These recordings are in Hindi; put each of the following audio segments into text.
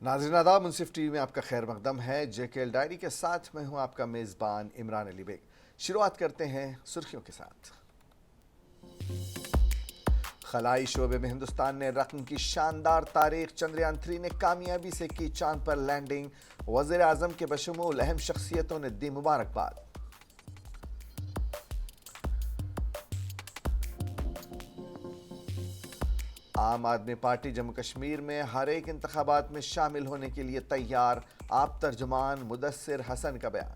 नाज़रीन आदाब, मुंसिफ टीवी में आपका खैर मकदम है। जेकेएल डायरी के साथ मैं हूं आपका मेज़बान इमरान अली बेग। शुरुआत करते हैं सुर्खियों के साथ। खलाई शोबे में हिंदुस्तान ने रकम की शानदार तारीख। चंद्रयान 3 ने कामयाबी से की चांद पर लैंडिंग। वज़ीर आज़म के बशमूल अहम शख्सियतों ने दी मुबारकबाद। आम आदमी पार्टी जम्मू कश्मीर में हर एक इंतखाबात में शामिल होने के लिए तैयार। आप तर्जुमान मुदस्सिर हसन का बयान।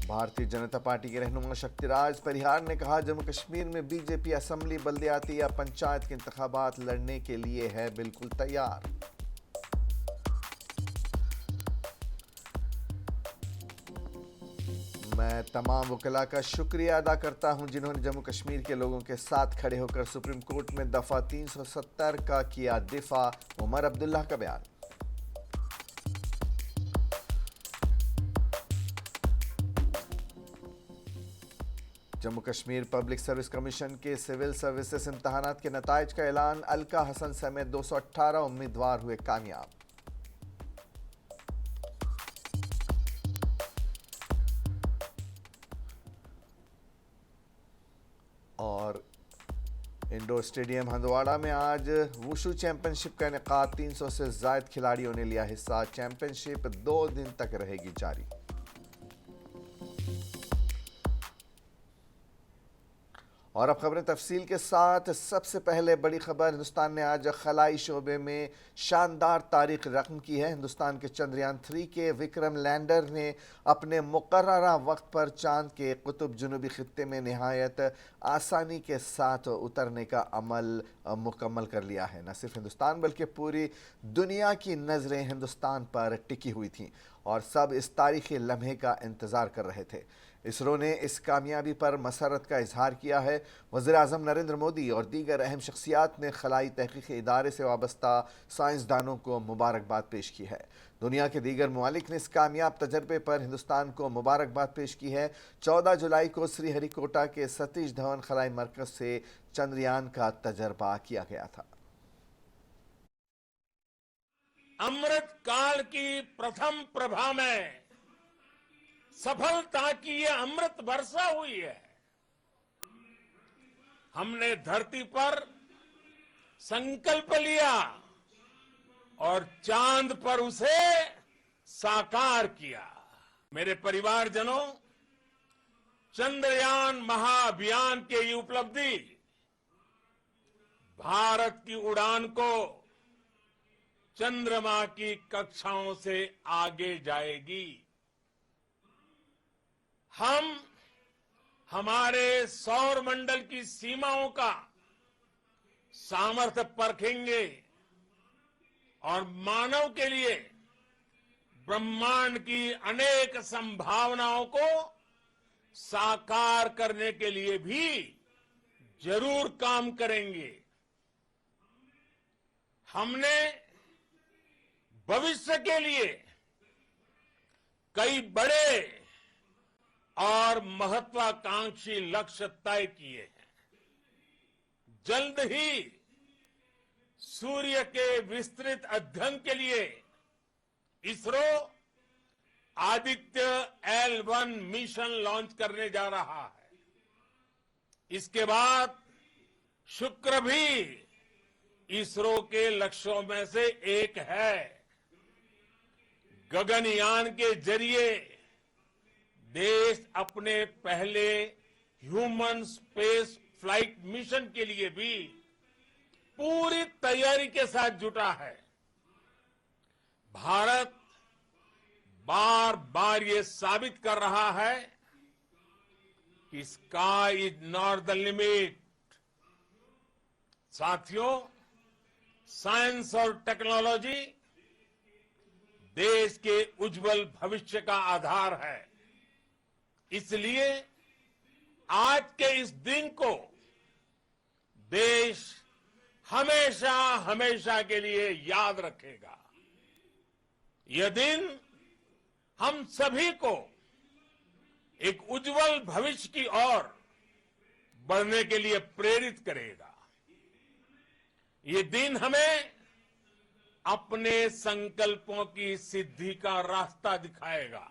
भारतीय जनता पार्टी के रहनुमा शक्तिराज परिहार ने कहा, जम्मू कश्मीर में बीजेपी असम्बली, बल्दियाती या पंचायत के इंतखाबात लड़ने के लिए है बिल्कुल तैयार। मैं तमाम वकला का शुक्रिया अदा करता हूं जिन्होंने जम्मू कश्मीर के लोगों के साथ खड़े होकर सुप्रीम कोर्ट में दफा 370 का किया दिफा। उमर अब्दुल्ला का बयान। Jammu Kashmir public service commission के सिविल सर्विसेज इम्तहानात के नताइज का ऐलान। अलका हसन समेत 218 उम्मीदवार हुए कामयाब। और इंडोर स्टेडियम हंदवाड़ा में आज वुशु चैंपियनशिप का इनेकाद। 300 से ज्यादा खिलाड़ियों ने लिया हिस्सा। चैंपियनशिप 2 दिन तक रहेगी जारी। और अब खबरें तफसील के साथ। सबसे पहले बड़ी खबर, हिंदुस्तान ने आज खलाई शोबे में शानदार तारीख रकम की है। हिंदुस्तान के चंद्रयान 3 के विक्रम लैंडर ने अपने मुकर्ररा वक्त पर चांद के कुतुब जुनूबी खित्ते में नहायत आसानी के साथ उतरने का अमल मुकम्मल कर लिया है। न सिर्फ हिंदुस्तान बल्कि पूरी दुनिया की नज़रें हिंदुस्तान पर टिकी हुई थीं और सब इस तारीखी लम्हे का इंतज़ार कर रहे थे। इसरो ने इस कामयाबी पर मसरत का इजहार किया है। वज़ीर आज़म नरेंद्र मोदी और दीगर अहम शख्सियात ने खलाई तहकीकी इदारे से वाबस्ता साइंसदानों को मुबारकबाद पेश की है। दुनिया के दीगर ममालिक ने इस कामयाब तजर्बे पर हिंदुस्तान को मुबारकबाद पेश की है। 14 जुलाई को श्रीहरिकोटा के सतीश धवन खलाई मरकज से चंद्रयान का तजर्बा किया गया था। अमृत काल की प्रथम प्रभा में सफलता की ये अमृत वर्षा हुई है। हमने धरती पर संकल्प लिया और चांद पर उसे साकार किया। मेरे परिवारजनों, चंद्रयान महाअभियान की ये उपलब्धि भारत की उड़ान को चंद्रमा की कक्षाओं से आगे जाएगी। हम हमारे सौर मंडल की सीमाओं का सामर्थ्य परखेंगे और मानव के लिए ब्रह्मांड की अनेक संभावनाओं को साकार करने के लिए भी जरूर काम करेंगे। हमने भविष्य के लिए कई बड़े और महत्वाकांक्षी लक्ष्य तय किए हैं। जल्द ही सूर्य के विस्तृत अध्ययन के लिए ISRO Aditya L1 mission launch करने जा रहा है। इसके बाद शुक्र भी इसरो के लक्ष्यों में से एक है। गगनयान के जरिए देश अपने पहले ह्यूमन स्पेस फ्लाइट मिशन के लिए भी पूरी तैयारी के साथ जुटा है। भारत बार बार ये साबित कर रहा है कि sky is not the limit. साथियों, साइंस और टेक्नोलॉजी देश के उज्जवल भविष्य का आधार है। इसलिए आज के इस दिन को देश हमेशा हमेशा के लिए याद रखेगा। यह दिन हम सभी को एक उज्जवल भविष्य की ओर बढ़ने के लिए प्रेरित करेगा। ये दिन हमें अपने संकल्पों की सिद्धि का रास्ता दिखाएगा।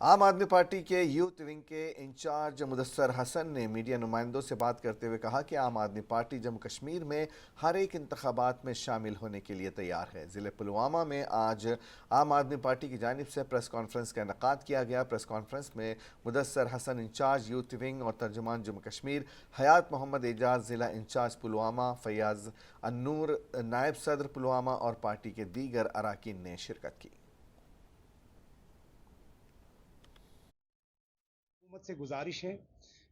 आम आदमी पार्टी के यूथ विंग के इंचार्ज मुदस्सर हसन ने मीडिया नुमाइंदों से बात करते हुए कहा कि आम आदमी पार्टी जम्मू कश्मीर में हर एक इंतखाबात में शामिल होने के लिए तैयार है। ज़िले पुलवामा में आज आम आदमी पार्टी की जानिब से प्रेस कॉन्फ्रेंस का इनेकाद किया गया। प्रेस कॉन्फ्रेंस में Mudassar Hasan incharge youth wing और तर्जुमान जम्मू कश्मीर, हयात मोहम्मद एजाज ज़िला इंचार्ज पुलवामा, फैयाज अन्नूर नायब सदर पुलवामा और पार्टी के दीगर अराकीन ने शिरकत की। हुकूमत से गुजारिश है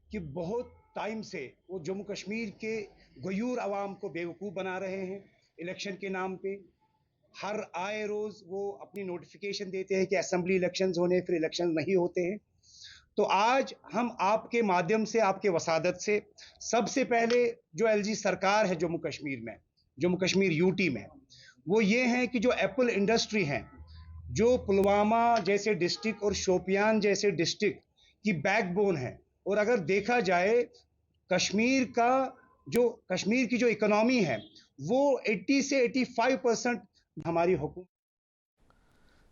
कि बहुत टाइम से वो जम्मू कश्मीर के गयूर आवाम को बेवकूफ़ बना रहे हैं। इलेक्शन के नाम पे हर आए रोज़ वो अपनी नोटिफिकेशन देते हैं कि असेंबली इलेक्शंस होने, फिर इलेक्शंस नहीं होते हैं। तो आज हम आपके माध्यम से, आपके वसादत से सबसे पहले जो एलजी सरकार है जम्मू कश्मीर में, जम्मू कश्मीर यूटी में, वो ये है कि जो एप्पल इंडस्ट्री है, जो पुलवामा जैसे डिस्ट्रिक्ट और शोपियान जैसे डिस्ट्रिक्ट की बैकबोन है, और अगर देखा जाए कश्मीर की जो इकोनॉमी है वो 80 से 85% हमारी हुकूमत।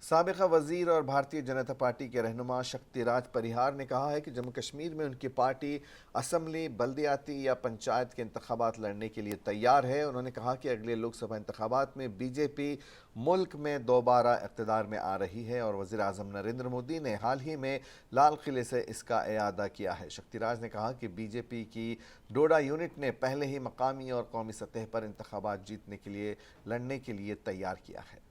साबिका वजीर और भारतीय जनता पार्टी के रहनुमा शक्तिराज परिहार ने कहा है कि जम्मू कश्मीर में उनकी पार्टी असम्बली, बल्दियाती या पंचायत के इंतखाबात लड़ने के लिए तैयार है। उन्होंने कहा कि अगले लोकसभा इंतखाबात में बीजेपी मुल्क में दोबारा इक़्तिदार में आ रही है और वज़ीर आज़म नरेंद्र मोदी ने हाल ही में लाल किले से इसका इयादा किया है। शक्तिराज ने कहा कि बीजेपी की डोडा यूनिट ने पहले ही मकामी और कौमी सतह पर इंतखाबात जीतने के लिए लड़ने के लिए तैयार किया है।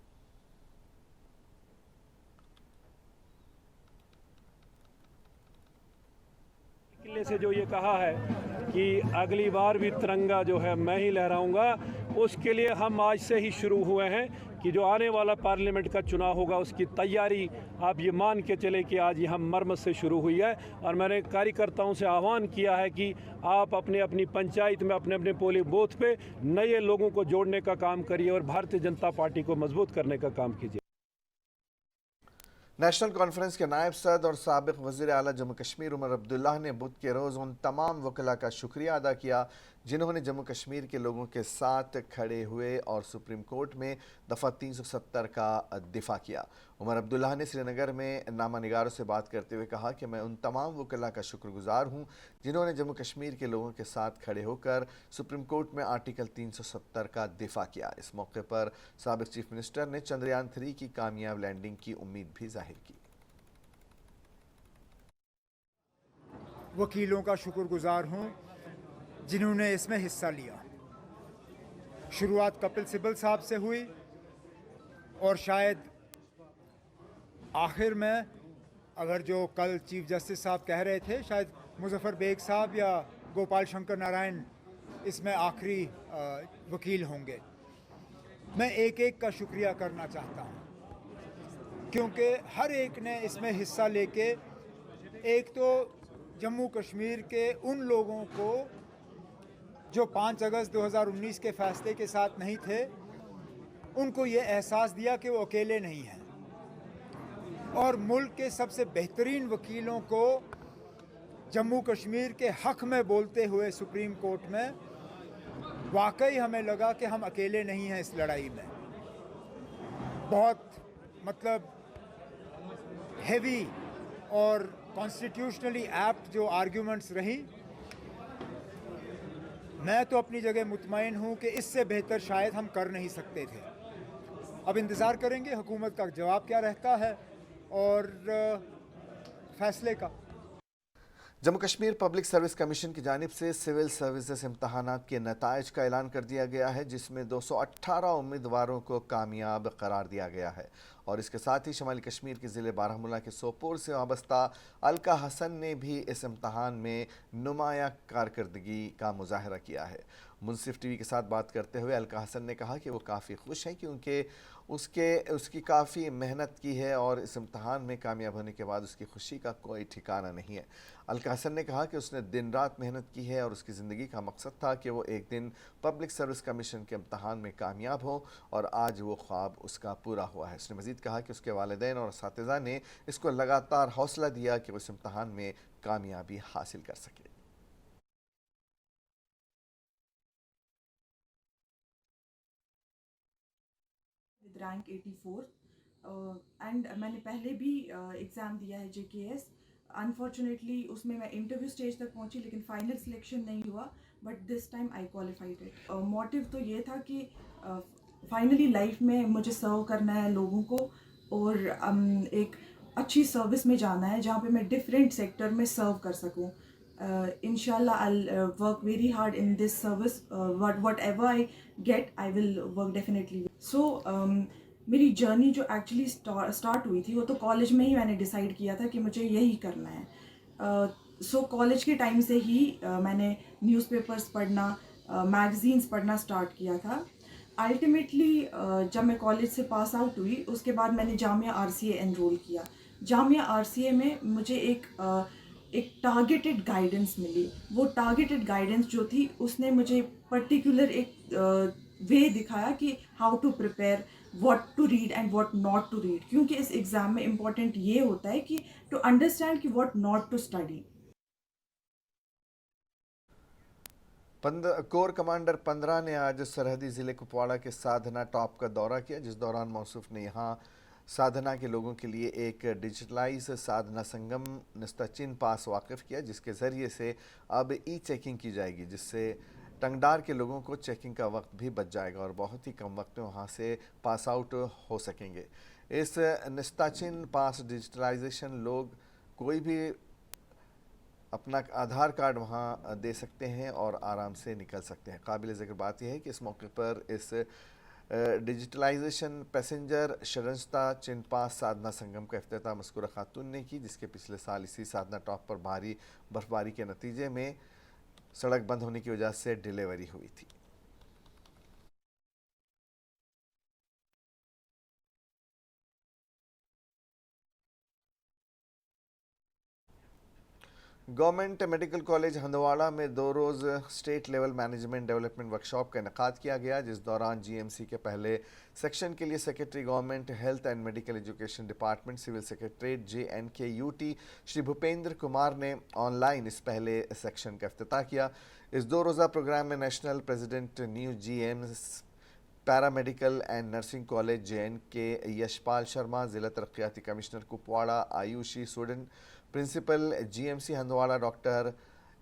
किले से जो ये कहा है कि अगली बार भी तिरंगा जो है मैं ही लहराऊंगा, उसके लिए हम आज से ही शुरू हुए हैं कि जो आने वाला पार्लियामेंट का चुनाव होगा उसकी तैयारी आप ये मान के चले कि आज यहाँ मरम्मत से शुरू हुई है। और मैंने कार्यकर्ताओं से आह्वान किया है कि आप अपने अपनी पंचायत में, अपने अपने पोलिंग बूथ पे नए लोगों को जोड़ने का काम करिए और भारतीय जनता पार्टी को मजबूत करने का काम कीजिए। नेशनल कॉन्फ्रेंस के नायब सदर और साबिक वज़ीर आला जम्मू कश्मीर उमर अब्दुल्ला ने बुध के रोज़ उन तमाम वकला का शुक्रिया अदा किया जिन्होंने जम्मू कश्मीर के लोगों के साथ खड़े हुए और सुप्रीम कोर्ट में दफ़ा 370 का दिफा किया। उमर अब्दुल्ला ने श्रीनगर में नामा निगारों से बात करते हुए कहा कि मैं उन तमाम वकला का शुक्रगुजार हूँ जिन्होंने जम्मू कश्मीर के लोगों के साथ खड़े होकर सुप्रीम कोर्ट में आर्टिकल 370 का दिफा किया। इस मौके पर साबिक चीफ मिनिस्टर ने चंद्रयान 3 की कामयाब लैंडिंग की उम्मीद भी जाहिर की। वकीलों का शुक्रगुजार हूँ जिन्होंने इसमें हिस्सा लिया। शुरुआत कपिल सिब्बल साहब से हुई और शायद आखिर में, अगर जो कल चीफ जस्टिस साहब कह रहे थे, शायद मुजफ्फर बेग साहब या गोपाल शंकर नारायण इसमें आखिरी वकील होंगे। मैं एक एक का शुक्रिया करना चाहता हूँ क्योंकि हर एक ने इसमें हिस्सा लेके एक तो जम्मू कश्मीर के उन लोगों को जो 5 अगस्त 2019 के फैसले के साथ नहीं थे, उनको ये एहसास दिया कि वो अकेले नहीं हैं, और मुल्क के सबसे बेहतरीन वकीलों को जम्मू कश्मीर के हक़ में बोलते हुए सुप्रीम कोर्ट में वाकई हमें लगा कि हम अकेले नहीं हैं इस लड़ाई में। बहुत मतलब हेवी और कॉन्स्टिट्यूशनली एप्ट जो आर्ग्यूमेंट्स रही, मैं तो अपनी जगह मुतमईन हूँ कि इससे बेहतर शायद हम कर नहीं सकते थे। अब इंतज़ार करेंगे हुकूमत का जवाब क्या रहता है और फैसले का। Jammu Kashmir public service commission की जानिब से सिविल सर्विसेज इम्तहानात के नताइज का ऐलान कर दिया गया है, जिसमें 218 उम्मीदवारों को कामयाब करार दिया गया है। और इसके साथ ही शुमाली कश्मीर के ज़िले बारामूला के सोपोर से वाबस्ता अलका हसन ने भी इस इम्तहान में नुमाया कारकर्दगी का मुजाहरा किया है। मुंसिफ टीवी के साथ बात करते हुए अलका हसन ने कहा कि वो काफ़ी खुश हैं क्योंकि उसकी काफ़ी मेहनत की है और इस इम्तहान में कामयाब होने के बाद उसकी खुशी का कोई ठिकाना नहीं है। अलका हसन ने कहा कि उसने दिन रात मेहनत की है और उसकी ज़िंदगी का मकसद था कि वो एक दिन पब्लिक सर्विस कमीशन के इम्तहान में कामयाब हो और आज वो ख्वाब उसका पूरा हुआ है। उसने मज़ीद कहा कि उसके वालिदैन और असातिज़ा ने इसको लगातार हौसला दिया कि वो इस इम्तहान में कामयाबी हासिल कर सके। विद रैंक 84 एंड मैंने पहले भी एग्ज़ाम दिया है JKS। अनफॉर्चुनेटली उसमें मैं इंटरव्यू स्टेज तक पहुंची लेकिन फाइनल सिलेक्शन नहीं हुआ, but this time I qualified it. Motive तो ये था कि फाइनली लाइफ में मुझे सर्व करना है लोगों को और एक अच्छी सर्विस में जाना है जहाँ पे मैं डिफरेंट सेक्टर में सर्व कर सकूँ। Inshallah, I'll work very hard in this service. Whatever I get, I will work definitely. So, मेरी जर्नी जो एक्चुअली स्टार्ट हुई थी वो तो कॉलेज में ही मैंने डिसाइड किया था कि मुझे यही करना है। सो कॉलेज के टाइम से ही मैंने न्यूज़पेपर्स पढ़ना, मैगज़ीन्स पढ़ना स्टार्ट किया था। अल्टीमेटली जब मैं कॉलेज से पास आउट हुई उसके बाद मैंने जामिया RCA एनरोल किया। जामिया RCA में मुझे एक टारगेटेड गाइडेंस मिली। वो टारगेटेड गाइडेंस जो थी उसने मुझे पर्टिकुलर एक वे दिखाया कि how to prepare, what to read and what not to read, क्योंकि इस एग्ज़ाम में इम्पॉर्टेंट ये होता है कि टू अंडरस्टैंड कि what not to study. Core commander 15 ने आज सरहदी ज़िले कुपवाड़ा के साधना टॉप का दौरा किया, जिस दौरान मौसूफ ने यहाँ साधना के लोगों के लिए एक डिजिटलाइज साधना संगम निस्ताचिन पास वाकिफ़ किया, जिसके ज़रिए से अब चेकिंग की जाएगी, जिससे टंगडार के लोगों को चेकिंग का वक्त भी बच जाएगा और बहुत ही कम वक्त में वहाँ से पास आउट हो सकेंगे। इस निस्ताचिन पास डिजिटलाइजेशन लोग कोई भी अपना आधार कार्ड वहाँ दे सकते हैं और आराम से निकल सकते हैं। काबिल ज़िक्र बात यह है कि इस मौके पर इस डिजिटलाइजेशन पैसेंजर शरंस्ता चिन पास साधना संगम का इफ्तिताह मस्कूरा खातून ने की, जिसके पिछले साल इसी साधना टॉप पर भारी बर्फबारी के नतीजे में सड़क बंद होने की वजह से डिलीवरी हुई थी। गवर्नमेंट मेडिकल कॉलेज हंदवाड़ा में 2 रोज़ state level management development workshop का इनेकाद किया गया, जिस दौरान GMC के पहले सेक्शन के लिए secretary government health and medical education department civil secretariat JNKUT Shri Bhupendra Kumar ने ऑनलाइन इस पहले सेक्शन का इफ्तिताह किया। इस 2 रोज़ा प्रोग्राम में national president new GMS paramedical and nursing college JNK Yashpal Sharma, ज़िला तरक्याती commissioner Kupwara Ayushi Sudan, principal GMC Handwara doctor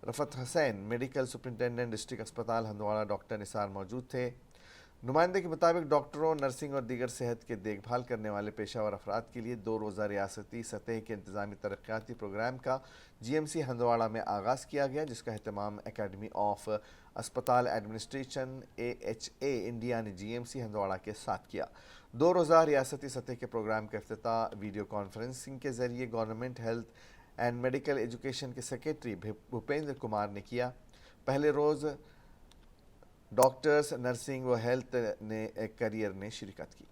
Rafat Hussain, medical superintendent district अस्पताल हंदवाड़ा डॉक्टर निसार मौजूद थे। नुमाइंदे के मुताबिक डॉक्टरों, नर्सिंग और दीगर सेहत के देखभाल करने वाले पेशावर अफराद के लिए 2 रोज़ा रियासती सतह के इंतजामी तरक्याती प्रोग्राम का GMC हंदवाड़ा में आगाज़ किया गया, जिसका अहतमाम एकेडमी ऑफ अस्पताल एडमिनिस्ट्रेशन AHA इंडिया ने GMC हंदवाड़ा के साथ किया। 2 रोज़ा रियासती सतह के प्रोग्राम का इफ्तिताह वीडियो कॉन्फ्रेंसिंग के ज़रिए government health and medical education के सेक्रेटरी भूपेंद्र कुमार ने किया। पहले रोज़ डॉक्टर्स, नर्सिंग व हेल्थ ने करियर ने शिरकत की।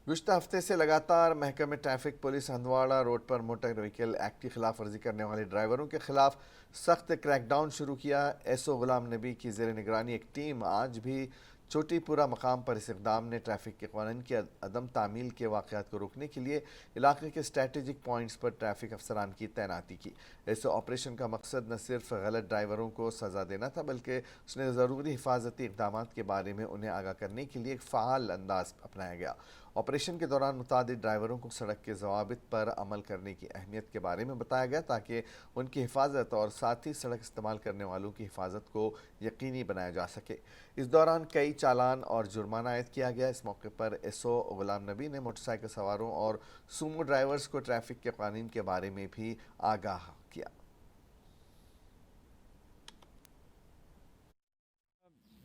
गुज़श्ता हफ्ते से लगातार महकमे ट्रैफिक पुलिस हंदवाड़ा रोड पर मोटर व्हीकल एक्ट की खिलाफ वर्जी करने वाले ड्राइवरों के खिलाफ सख्त क्रैकडाउन शुरू किया। SO गुलाम नबी की ज़ेर निगरानी एक टीम आज भी छोटीपुरा मकाम पर इस इक़दाम ने ट्रैफिक के कानून की अदम तामील के वाक़यात को रोकने के लिए इलाके के स्ट्रेटेजिक पॉइंट्स पर ट्रैफिक अफसरान की तैनाती की। इस ऑपरेशन का मकसद न सिर्फ गलत ड्राइवरों को सज़ा देना था, बल्कि उसने ज़रूरी हिफाजती इक़दाम के बारे में उन्हें आगाह करने के लिए एक फ़ाल अंदाज अपनाया गया ऑपरेशन के दौरान मुतादिद ड्राइवरों को सड़क के ज़वाबित पर अमल करने की अहमियत के बारे में बताया गया ताकि उनकी हिफाजत और साथ ही सड़क इस्तेमाल करने वालों की हिफाजत को यकीनी बनाया जा सके। इस दौरान कई चालान और जुर्माना आयद किया गया। इस मौके पर एसओ गुलाम नबी ने मोटरसाइकिल सवारों और सूमो ड्राइवर्स को ट्रैफिक के कानून के बारे में भी आगाह किया।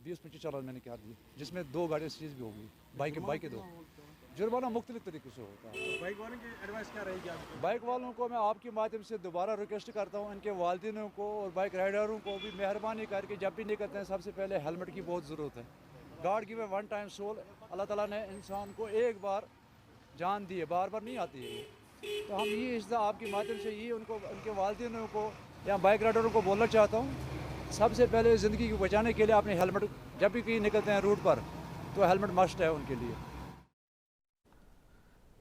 20-25 चालान मैंने क्या दिए, जिसमें 2 गाड़ियाँ सीज भी होगी, बाइक के 2। जुर्माना मुख्तलिफ तरीके से होता है। बाइक वालों की एडवाइस क्या रहेगी आपकी? बाइक वालों को मैं आपके माध्यम से दोबारा रिक्वेस्ट करता हूँ, इनके वालिदिनों को और बाइक राइडरों को भी मेहरबानी करके जब भी निकलते हैं सबसे पहले हेलमेट की बहुत ज़रूरत है। God given one time soul, Allah ताला ने इंसान को एक बार जान दी है, बार बार नहीं आती है। तो हम ये हिस्सा आपके माध्यम से ये उनको, उनके वालिदिनों को या बाइक राइडरों को बोलना चाहता हूँ, सबसे पहले ज़िंदगी को बचाने के लिए अपने हेलमेट, जब भी कहीं निकलते हैं रूट पर तो हेलमेट मस्ट है उनके लिए।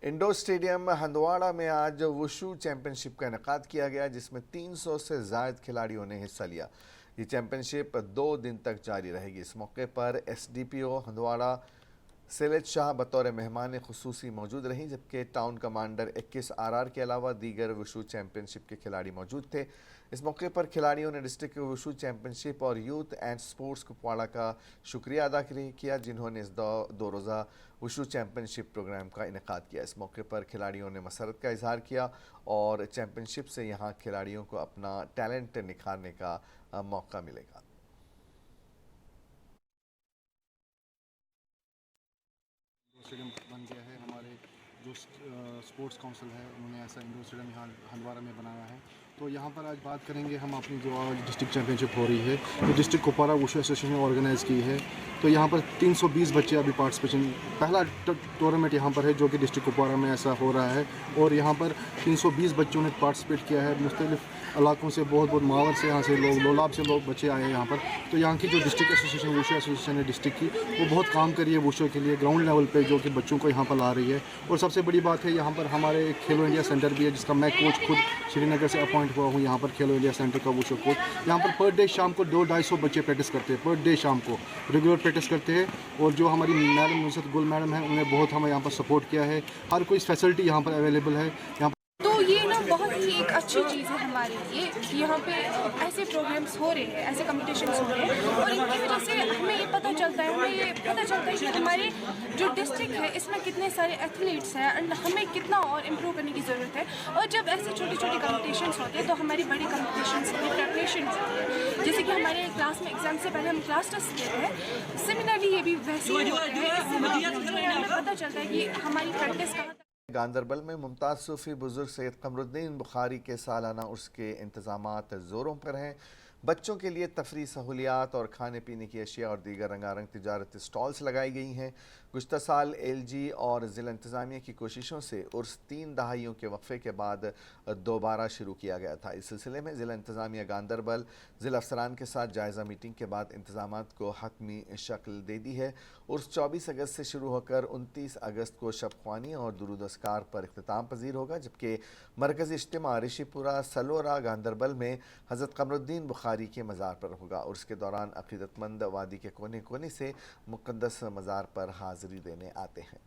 इंडोर स्टेडियम हंदवाड़ा में आज वुशु चैंपियनशिप का इनेकाद किया गया, जिसमें 300 से ज़ायद खिलाड़ियों ने हिस्सा लिया। ये चैंपियनशिप 2 दिन तक जारी रहेगी। इस मौके पर एसडीपीओ हंदवाड़ा सेलेज शाह बतौर मेहमान खुसूसी मौजूद रहीं, जबकि टाउन कमांडर 21 RR के अलावा दीगर वुशु चैंपियनशिप के खिलाड़ी मौजूद थे। इस मौके पर खिलाड़ियों ने डिस्ट्रिक्ट वुशु चैंपियनशिप और यूथ एंड स्पोर्ट्स कुपवाड़ा का शुक्रिया अदा किया, जिन्होंने इस 2 रोज़ा वुशु चैंपियनशिप प्रोग्राम का इनेकाद किया। इस मौके पर खिलाड़ियों ने मसरत का इजहार किया और चैंपियनशिप से यहाँ खिलाड़ियों को अपना टैलेंट निखारने का मौका मिलेगा। स्टेडियम बन गया है। हमारे जो स्पोर्ट्स काउंसिल है उन्होंने ऐसा इंडोर स्टेडियम यहाँ हंदवाड़ा में बनाया है। तो यहाँ पर आज बात करेंगे हम अपनी जो आज डिस्ट्रिक्ट चैंपियनशिप हो रही है, तो डिस्ट्रिक्ट कुपवाड़ा वुशु एसोसिएशन ने ऑर्गेनाइज़ की है। तो यहाँ पर 320 बच्चे अभी पार्टिसिपेशन, पहला टूर्नामेंट यहाँ पर है जो कि डिस्ट्रिक्ट कुपवाड़ा में ऐसा हो रहा है। और यहाँ पर 320 बच्चों ने पार्टिसिपेट किया है। मुख्तलिफ इलाकों से, बहुत मावर से, यहाँ से लोग, लोलाब से लोग बच्चे आए हैं यहाँ पर। तो यहाँ की जो डिस्ट्रिक्ट एसोसिएशन वुशु एसोसिएशन है डिस्ट्रिक्ट की, वो बहुत काम कर रही है वुशु के लिए ग्राउंड लेवल पे, जो कि बच्चों को यहाँ पर ला रही है। और सबसे बड़ी बात है यहाँ पर हमारे खेलो इंडिया सेंटर भी है, जिसका मैं कोच खुद श्रीनगर से अपॉइंट हुआ हूँ यहाँ पर खेलो इंडिया सेंटर का वुशु कोच। यहाँ पर पर डे शाम को 200-250 बच्चे प्रैक्टिस करते हैं, पर डे शाम को रेगुलर प्रैक्टिस करते हैं। और जो हमारी मैडम नुसरत गुल मैडम है, उन्होंने बहुत हमें यहाँ पर सपोर्ट किया है। हर कोई फैसिलिटी यहाँ पर अवेलेबल है। यहाँ तो ये ना बहुत ही एक अच्छी चीज़ है हमारे लिए कि यहाँ पे ऐसे प्रोग्राम्स हो रहे हैं, ऐसे कॉम्पिटिशन्स हो रहे हैं, और इनकी वजह से हमें ये पता चलता है कि हमारे जो डिस्ट्रिक्ट है इसमें कितने सारे एथलीट्स हैं एंड हमें कितना और इम्प्रूव करने की ज़रूरत है। और जब ऐसे छोटे छोटे कॉम्पिटिशन्स होते हैं तो हमारी बड़ी कॉम्पिटिशन्स की प्रेपरेशन होती है। जैसे कि हमारे क्लास में एग्जाम से पहले हम क्लास टेस्ट लेते हैं, सिमिलरली ये भी वैसे ही होता है। इससे हमें पता चलता है कि हमारी प्रैक्टिस कहाँ। गांदरबल में मुमताज़ सूफ़ी बुजुर्ग सैयद कमरुद्दीन बुखारी के सालाना उर्स के इंतज़ामात ज़ोरों पर हैं। बच्चों के लिए तफरी सहूलियात और खाने पीने की अशिया और दीगर रंगारंग तिजारती स्टॉल्स लगाई गई हैं। गुज़श्ता साल LG और ज़िला इंतज़ामिया की कोशिशों से उर्स 3 दहाइयों के वक्फे के बाद दोबारा शुरू किया गया था। इस सिलसिले में ज़िला इंतज़ामिया गांदरबल ज़िला अफसरान के साथ जायज़ा मीटिंग के बाद इंतज़ामात को हतमी शक्ल दे दी है। उर्स 24 अगस्त से शुरू होकर 29 अगस्त को शब ख्वानी और दुरूद अस्कार पर इख्तिताम पजीर होगा, जबकि मरकज़ी इज्तिमा ऋषिपुरा सलोरा गांदरबल में हज़रत कमरुद्दीन बुखारी के मज़ार पर होगा। उर्स के दौरान अक़ीदतमंद वादी के कोने कोने से मुक़द्दस मज़ार पर हाज़िरी देने आते हैं।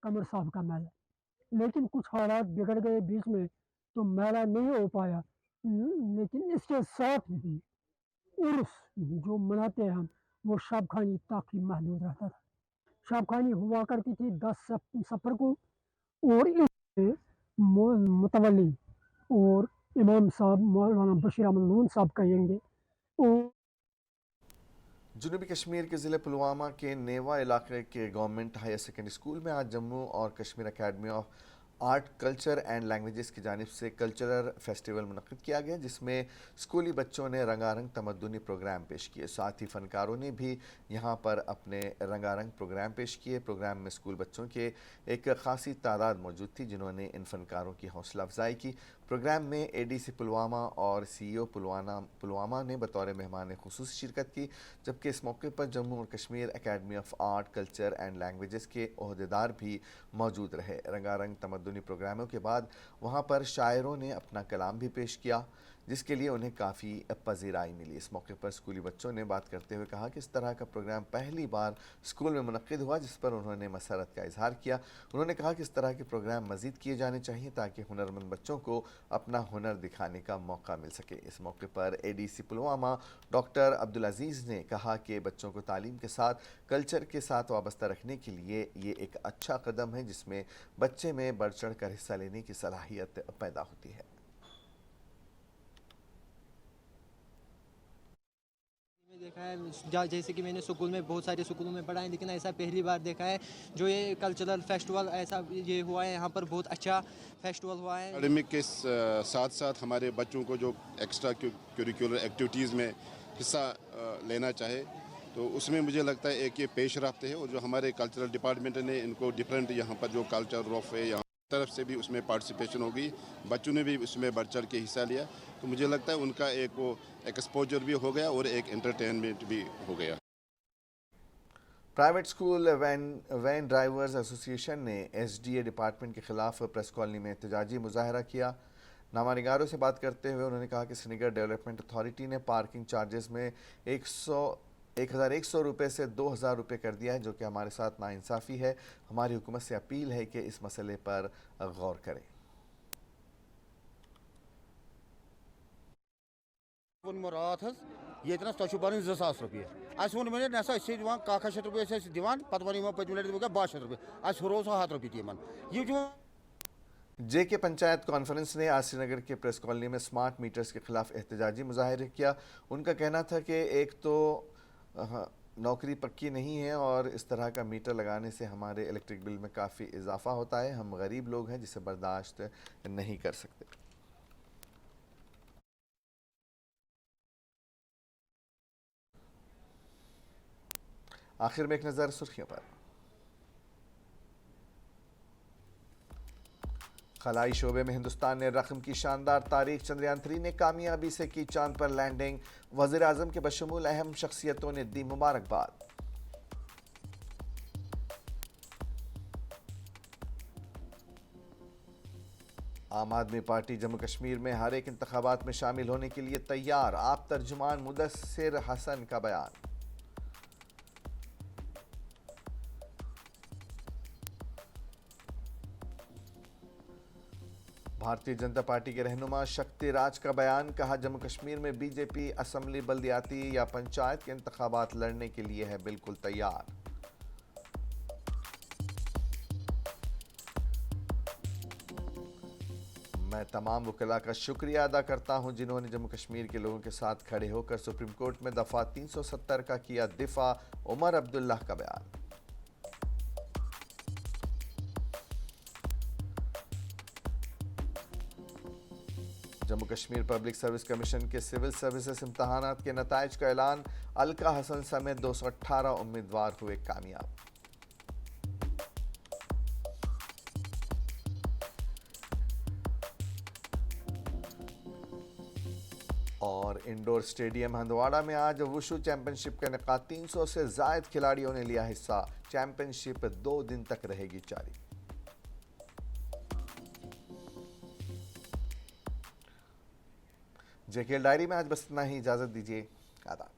कमर साहब का मेला, लेकिन कुछ हालात बिगड़ गए बीच में तो मेला नहीं हो पाया। लेकिन इसके साथ भी उर्स जो मनाते हैं हम, वो शब खानी तक ही महदूद रहता था। शब खानी हुआ करती थी 10 सफ़र को, और इसमें मुतवल्ली और इमाम साहब मौलाना बशीर अहमद लोन साहब कहेंगे। और जनूबी कश्मीर के ज़िले पुलवामा के नेवा इलाके के गवर्नमेंट हायर सेकेंडरी स्कूल में आज जम्मू और Kashmir academy of art culture and languages की जानिब से कल्चरल फेस्टिवल मुनक़्क़िद किया गया, जिसमें स्कूली बच्चों ने रंगारंग तमद्दुनी प्रोग्राम पेश किए। साथ ही फ़नकारों ने भी यहाँ पर अपने रंगारंग प्रोग्राम पेश किए। प्रोग्राम में स्कूल बच्चों के एक ख़ासी तादाद मौजूद थी, जिन्होंने इन फ़नकारों की हौसला अफजाई की। प्रोग्राम में ADC पुलवामा और CEO पुलवामा ने बतौर मेहमान खुसूसी शिरकत की, जबकि इस मौके पर जम्मू और Kashmir academy of art culture and languages के ओहदेदार भी मौजूद रहे। रंगारंग तमद्दुनी प्रोग्रामों के बाद वहाँ पर शायरों ने अपना कलाम भी पेश किया। जिसके लिए उन्हें काफ़ी पजीराई मिली। इस मौके पर स्कूली बच्चों ने बात करते हुए कहा कि इस तरह का प्रोग्राम पहली बार स्कूल में मुनक्किद हुआ, जिस पर उन्होंने मसरत का इजहार किया। उन्होंने कहा कि इस तरह के प्रोग्राम मज़ीद किए जाने चाहिए ताकि हुनरमंद बच्चों को अपना हुनर दिखाने का मौका मिल सके। इस मौके पर एडीसी पुलवामा डॉक्टर अब्दुल अजीज़ ने कहा कि बच्चों को तालीम के साथ कल्चर के साथ वाबस्ता रखने के लिए ये एक अच्छा कदम है, जिसमें बच्चे में बढ़ चढ़ कर हिस्सा लेने की सलाहियत पैदा होती है। देखा है जैसे कि मैंने स्कूल में बहुत सारे स्कूलों में पढ़ा है, लेकिन ऐसा पहली बार देखा है जो ये कल्चरल फेस्टिवल ऐसा ये हुआ है। यहाँ पर बहुत अच्छा फेस्टिवल हुआ है। एकेडमिक के साथ साथ हमारे बच्चों को जो एक्स्ट्रा करिकुलर एक्टिविटीज़ में हिस्सा लेना चाहे तो उसमें मुझे लगता है एक ये पेश रफ्ते है, और जो हमारे कल्चरल डिपार्टमेंट ने इनको डिफरेंट यहाँ पर जो कल्चर रफ है यहाँ तरफ से भी उसमें पार्टिसिपेशन होगी, बच्चों ने भी उसमें बढ़ चढ़ के हिस्सा लिया, तो मुझे लगता है उनका एक वो एक्सपोजर भी हो गया और एक एंटरटेनमेंट भी हो गया। Private school van drivers association ने एसडीए डिपार्टमेंट के खिलाफ प्रेस कॉलोनी में एहतजाजी मुजाहरा किया। नामानिगारों से बात करते हुए उन्होंने कहा कि श्रीनगर डेवलपमेंट अथॉरिटी ने पार्किंग चार्जेस में 1,100 रुपये से 2,000 रुपये कर दिया है, जो कि हमारे साथ नाइंसाफ़ी है। हमारी हुकूमत से अपील है कि इस मसले पर गौर करें। ये 2,000 रुपये वो मैंने नसा दिवान 1,000 रुपये दिवान पे पत्म लट 1200 रुपये हुरो 100 रुपये तीन ये जेके पंचायत कॉन्फ्रेंस ने आज श्रीनगर के प्रेस कॉलोनी में स्मार्ट मीटर्स के खिलाफ एहतजाजी मुजाहिरा किया। उनका कहना था कि एक तो नौकरी पक्की नहीं है और इस तरह का मीटर लगाने से हमारे इलेक्ट्रिक बिल में काफ़ी इजाफा होता है। हम गरीब लोग हैं जिसे बर्दाश्त नहीं कर सकते। आखिर में एक नज़र सुर्खियों पर। खलाई शोबे में हिंदुस्तान ने रकम की शानदार तारीख। चंद्रयान 3 ने कामयाबी से की चांद पर लैंडिंग। वज़ीर आज़म के बशमूल अहम शख्सियतों ने दी मुबारकबाद। आम आदमी पार्टी जम्मू कश्मीर में हर एक इंतखाबात में शामिल होने के लिए तैयार। आप तर्जुमान मुदस्सिर हसन का बयान। भारतीय जनता पार्टी के रहनुमा शक्ति राज का बयान। कहा, जम्मू कश्मीर में बीजेपी असम्बली, बल्दियाती या पंचायत के इंतखाबात लड़ने के लिए है बिल्कुल तैयार। मैं तमाम वकला का शुक्रिया अदा करता हूं जिन्होंने जम्मू कश्मीर के लोगों के साथ खड़े होकर सुप्रीम कोर्ट में दफा 370 का किया दिफा। उमर अब्दुल्लाह का बयान। Jammu Kashmir public service commission के सिविल सर्विसेज इम्तहानात के नताइज का ऐलान। अलका हसन समेत 218 उम्मीदवार हुए कामयाब। और इंडोर स्टेडियम हंदवाड़ा में आज वुशु चैंपियनशिप का इनेकाद। 300 से जायद खिलाड़ियों ने लिया हिस्सा। चैंपियनशिप 2 दिन तक रहेगी जारी। जेकेएल डायरी में आज बस इतना ही। इजाजत दीजिए। आदाब।